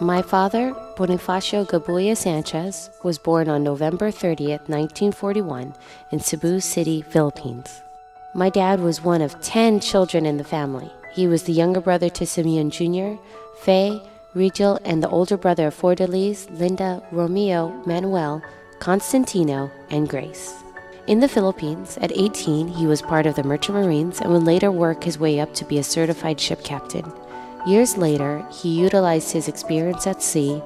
My father, Bonifacio Sanchez, was born on November 30th, 1941, in Cebu City, Philippines. My dad was one of 10 children in the family. He was the younger brother to Simeon Jr., Faye, Rigel, and the older brother of Fordelise, Linda, Romeo, Manuel, Constantino, and Grace. In the Philippines, at 18, he was part of the Merchant Marines and would later work his way up to be a certified ship captain. Years later, he utilized his experience at sea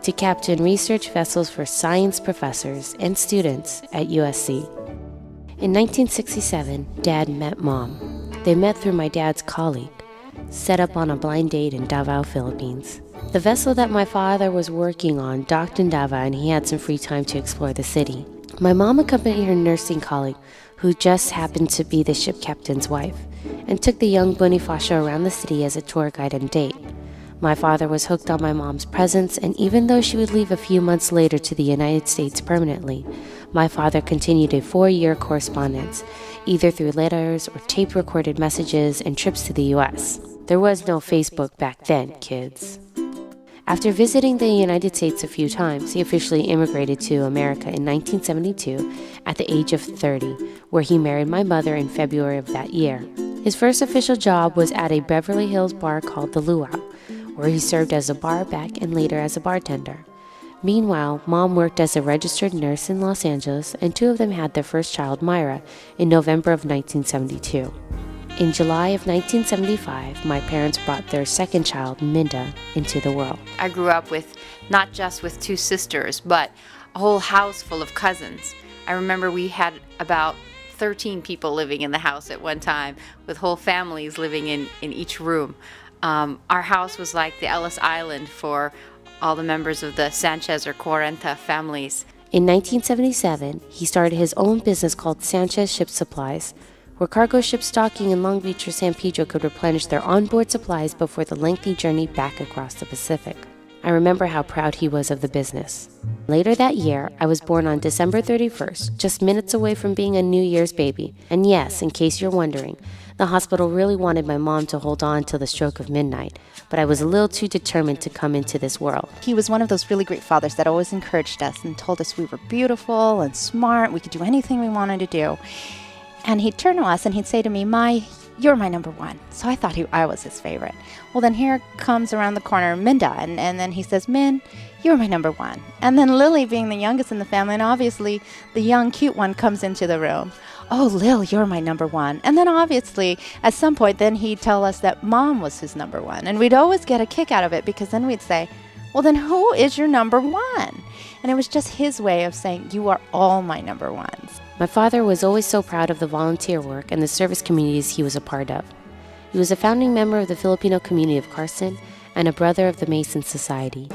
to captain research vessels for science professors and students at USC. In 1967, Dad met Mom. They met through my dad's colleague, set up on a blind date in Davao, Philippines. The vessel that my father was working on docked in Davao, and he had some free time to explore the city. My mom accompanied her nursing colleague, who just happened to be the ship captain's wife, and took the young Bonifacio around the city as a tour guide and date. My father was hooked on my mom's presence, and even though she would leave a few months later to the United States permanently, my father continued a 4-year correspondence, either through letters or tape-recorded messages and trips to the U.S. There was no Facebook back then, kids. After visiting the United States a few times, he officially immigrated to America in 1972 at the age of 30, where he married my mother in February of that year. His first official job was at a Beverly Hills bar called The Luau, where he served as a bar back and later as a bartender. Meanwhile, Mom worked as a registered nurse in Los Angeles, and 2 of them had their first child, Myra, in November of 1972. In July of 1975, my parents brought their second child, Minda, into the world. I grew up with not just with 2 sisters, but a whole house full of cousins. I remember we had about 13 people living in the house at one time, with whole families living in each room. Our house was like the Ellis Island for all the members of the Sanchez or Cuarenta families. In 1977, he started his own business called Sanchez Ship Supplies, where cargo ships docking in Long Beach or San Pedro could replenish their onboard supplies before the lengthy journey back across the Pacific. I remember how proud he was of the business. Later that year, I was born on December 31st, just minutes away from being a New Year's baby. And yes, in case you're wondering, the hospital really wanted my mom to hold on till the stroke of midnight, but I was a little too determined to come into this world. He was one of those really great fathers that always encouraged us and told us we were beautiful and smart, we could do anything we wanted to do. And he'd turn to us and he'd say to me, you're my number one. So I thought I was his favorite. Well, then here comes around the corner Minda, and then he says, Min, you're my number one. And then Lily, being the youngest in the family, and obviously the young, cute one, comes into the room. Oh, Lil, you're my number one. And then obviously, at some point, then he'd tell us that Mom was his number one. And we'd always get a kick out of it, because then we'd say, well, then who is your number one? And it was just his way of saying, you are all my number ones. My father was always so proud of the volunteer work and the service communities he was a part of. He was a founding member of the Filipino community of Carson and a brother of the Mason Society.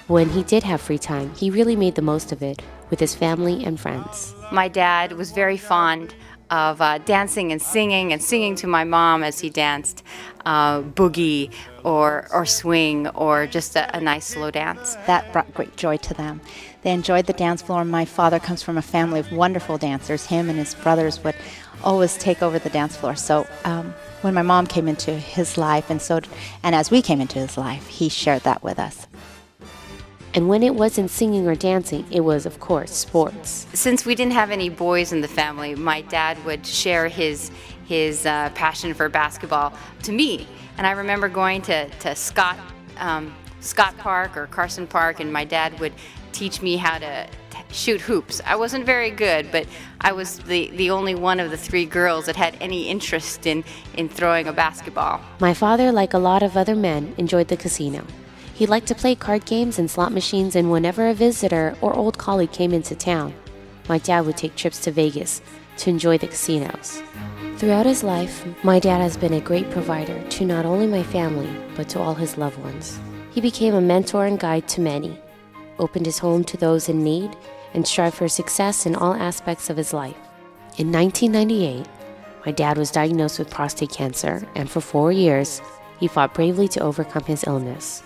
When he did have free time, he really made the most of it with his family and friends. My dad was very fond of dancing and singing to my mom as he danced boogie or swing or just a nice slow dance. That brought great joy to them. They enjoyed the dance floor. My father comes from a family of wonderful dancers. Him and his brothers would always take over the dance floor. So when my mom came into his life, and as we came into his life, he shared that with us. And when it wasn't singing or dancing, it was, of course, sports. Since we didn't have any boys in the family, my dad would share his passion for basketball to me. And I remember going to Scott Park or Carson Park, and my dad would teach me how to shoot hoops. I wasn't very good, but I was the only one of the 3 girls that had any interest in throwing a basketball. My father, like a lot of other men, enjoyed the casino. He liked to play card games and slot machines, and whenever a visitor or old colleague came into town, my dad would take trips to Vegas to enjoy the casinos. Throughout his life, my dad has been a great provider to not only my family, but to all his loved ones. He became a mentor and guide to many, opened his home to those in need, and strived for success in all aspects of his life. In 1998, my dad was diagnosed with prostate cancer, and for 4 years, he fought bravely to overcome his illness.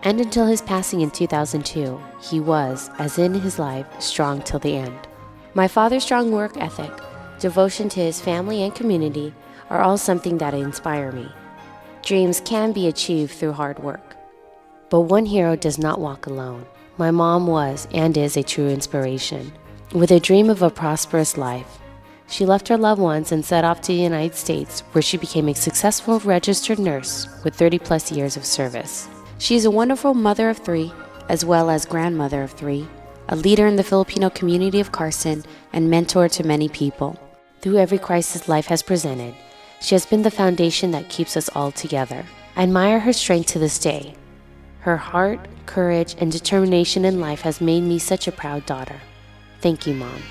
And until his passing in 2002, he was, as in his life, strong till the end. My father's strong work ethic, devotion to his family and community are all something that inspire me. Dreams can be achieved through hard work. But one hero does not walk alone. My mom was and is a true inspiration. With a dream of a prosperous life, she left her loved ones and set off to the United States, where she became a successful registered nurse with 30+ years of service. She is a wonderful mother of 3, as well as grandmother of 3, a leader in the Filipino community of Carson, and mentor to many people. Through every crisis life has presented, she has been the foundation that keeps us all together. I admire her strength to this day. Her heart, courage, and determination in life has made me such a proud daughter. Thank you, Mom.